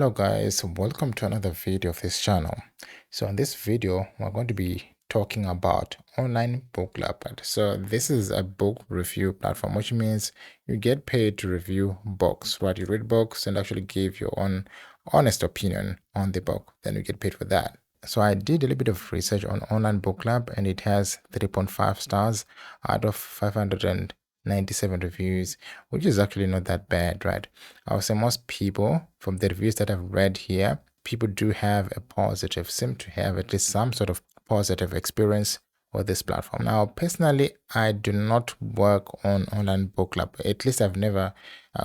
Hello guys, welcome to another video of this channel. So in this video we're going to be talking about online book club. So this is a book review platform, which means you get paid to review books, right? You read books and actually give your own honest opinion on the book, then you get paid for that. So I did a little bit of research on online book club and it has 3.5 stars out of 597 reviews, which is actually not that bad, right? I would say most people, from the reviews that I've read here, people do have seem to have at least some sort of positive experience with this platform. Now, personally, I do not work on online book club. At least I've never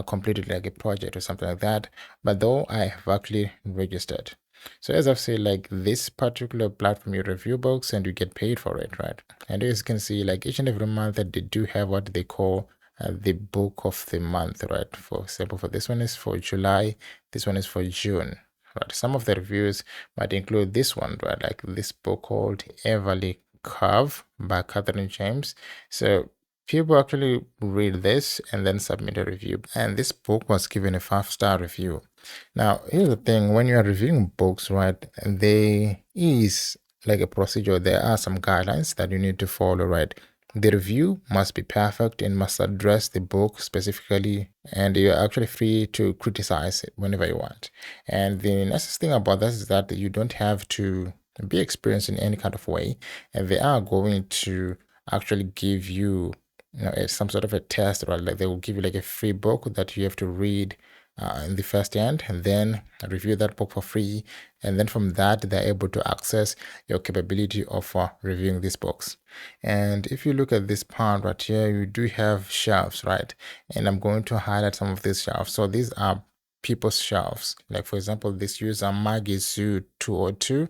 completed like a project or something like that. But though I have actually registered. So as I've said, like this particular platform, you review books and you get paid for it, right? And as you can see, like each and every month that they do have what they call the book of the month, right? For example, for this one is for July, this one is for June, right? Some of the reviews might include this one, right? Like this book called Everly Curve by Catherine James. So people actually read this and then submit a review, and this book was given a 5-star review. Now here's the thing, when you are reviewing books, right, there is like a procedure, there are some guidelines that you need to follow, right? The review must be perfect and must address the book specifically, and you're actually free to criticize it whenever you want. And the nicest thing about this is that you don't have to be experienced in any kind of way, and they are going to actually give you, some sort of a test, right? Like they will give you like a free book that you have to read in the first hand and then review that book for free, and then from that they're able to access your capability of reviewing these books. And if you look at this part right here, you do have shelves, right? And I'm going to highlight some of these shelves. So these are people's shelves. Like for example, this user Maggie Zoo 202,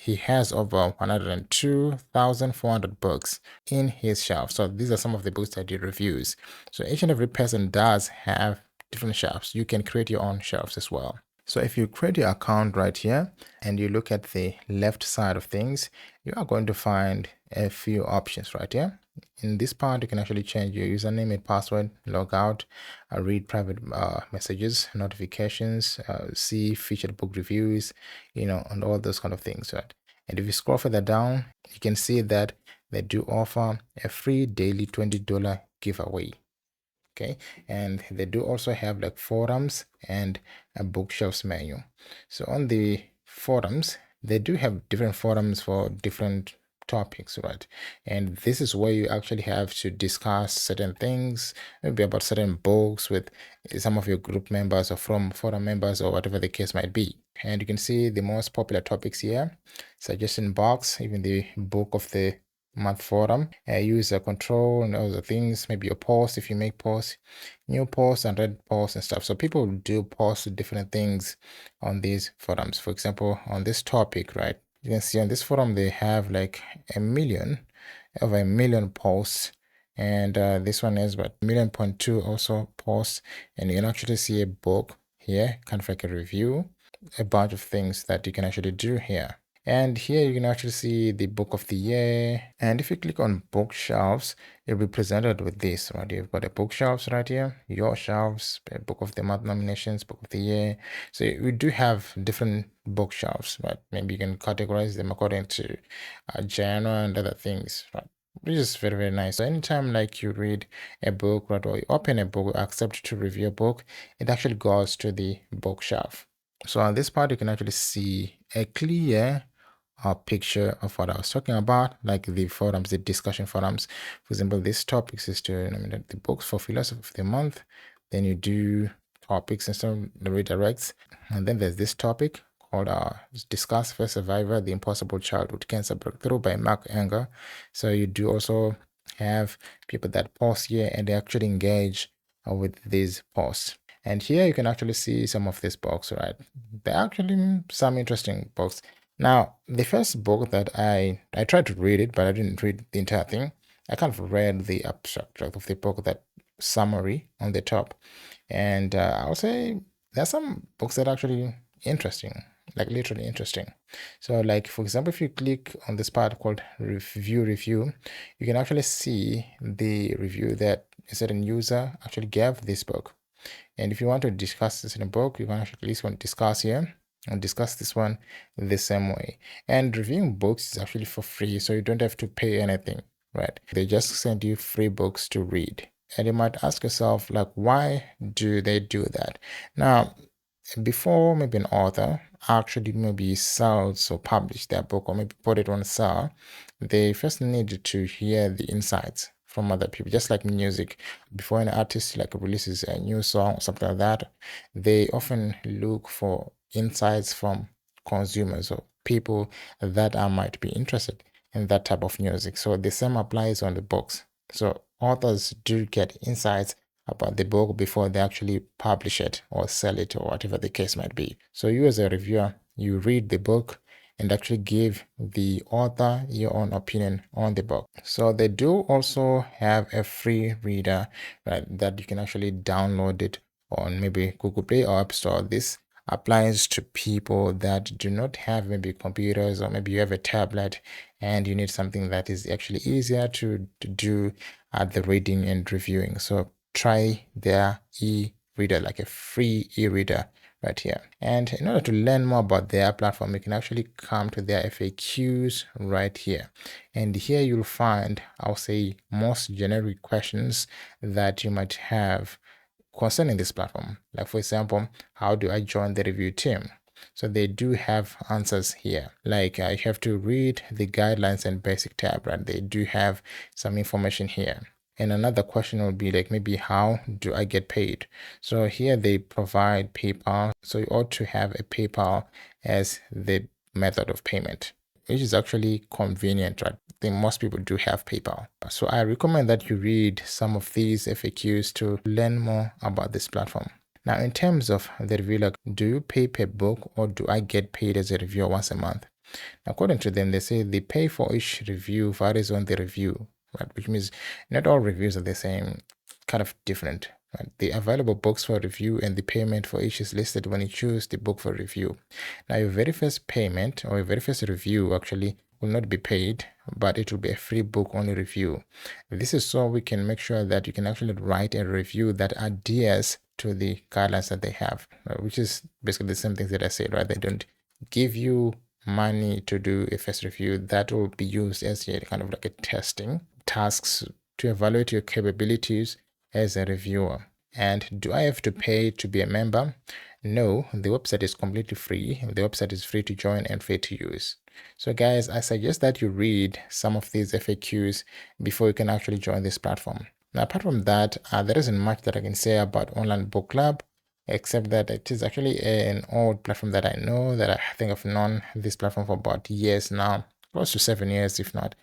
he has over 102,400 books in his shelf. So these are some of the books that he reviews. So each and every person does have different shelves. You can create your own shelves as well. So if you create your account right here and you look at the left side of things, you are going to find a few options right here. In this part, you can actually change your username and password, log out, read private messages, notifications, see featured book reviews, and all those kind of things, right? And if you scroll further down, you can see that they do offer a free daily $20 giveaway. Okay, and they do also have like forums and a bookshelves menu. So on the forums, they do have different forums for different topics, right? And this is where you actually have to discuss certain things, maybe about certain books with some of your group members or from forum members or whatever the case might be. And you can see the most popular topics here: suggestion box, even the book of the month forum, user control and other things, maybe your post, if you make posts, new posts and read posts and stuff. So people do post different things on these forums. For example, on this topic, right, you can see on this forum they have like over a million posts, and this one is about 1.2 million also posts, and you can actually see a book here, kind of like a review, a bunch of things that you can actually do here. And here you can actually see the book of the year. And if you click on bookshelves, you'll be presented with this, right? You've got a bookshelves right here, your shelves, a book of the month nominations, book of the year. So we do have different bookshelves, right? Maybe you can categorize them according to genre and other things, right? Which is very, very nice. So anytime like you read a book, right, or you open a book, accept to review a book, it actually goes to the bookshelf. So on this part, you can actually see a clear picture of what I was talking about, like the forums, the discussion forums. For example, this topic is to nominate the books for philosophy of the month. Then you do topics and some the redirects, and then there's this topic called Discuss First Survivor, The Impossible Childhood Cancer Breakthrough by Mark Anger. So you do also have people that post here and they actually engage with these posts. And here you can actually see some of these books, right? There are actually some interesting books. Now, the first book that I tried to read it, but I didn't read the entire thing. I kind of read the abstract of the book, that summary on the top. And I would say there are some books that are actually interesting, like literally interesting. So like, for example, if you click on this part called review, you can actually see the review that a certain user actually gave this book. And if you want to discuss this in a book, you can actually at least want to discuss here and discuss this one the same way. And reviewing books is actually for free, so you don't have to pay anything, right? They just send you free books to read. And you might ask yourself, like, why do they do that? Now, before maybe an author actually maybe sells or publish their book or maybe put it on sale, they first need to hear the insights from other people, just like music. Before an artist like releases a new song or something like that, they often look for insights from consumers or people that might be interested in that type of music. So the same applies on the books. So authors do get insights about the book before they actually publish it or sell it or whatever the case might be. So you as a reviewer, you read the book and actually give the author your own opinion on the book. So they do also have a free reader, right, that you can actually download it on maybe Google Play or App Store. This applies to people that do not have maybe computers, or maybe you have a tablet and you need something that is actually easier to do at the reading and reviewing. So try their e-reader, like a free e-reader right here. And in order to learn more about their platform, you can actually come to their FAQs right here. And here you'll find, I'll say, most generic questions that you might have concerning this platform. Like, for example, how do I join the review team? So they do have answers here. Like I have to read the guidelines and basic tab, right? They do have some information here. And another question would be like, maybe how do I get paid? So here they provide PayPal. So you ought to have a PayPal as the method of payment, which is actually convenient, right? I think most people do have PayPal. So I recommend that you read some of these FAQs to learn more about this platform. Now, in terms of the review, like, do you pay per book or do I get paid as a reviewer once a month? According to them, they say the pay for each review varies on the review, right? Which means not all reviews are the same, kind of different. Right? The available books for review and the payment for each is listed when you choose the book for review. Now, your very first payment or your very first review actually will not be paid, but it will be a free book only review. This is so we can make sure that you can actually write a review that adheres to the guidelines that they have, right? Which is basically the same things that I said, right? They don't give you money to do a first review. That will be used as a kind of like a testing tasks to evaluate your capabilities as a reviewer. And do I have to pay to be a member? No, the website is completely free. The website is free to join and free to use. So guys, I suggest that you read some of these FAQs before you can actually join this platform. Now, apart from that, there isn't much that I can say about Online Book Club, except that it is actually an old platform that I know, that I think I've known this platform for about years now, close to 7 years, if not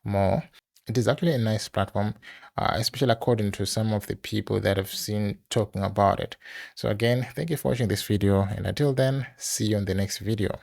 more. It is actually a nice platform, especially according to some of the people that I've seen talking about it. So again, thank you for watching this video, and until then, see you on the next video.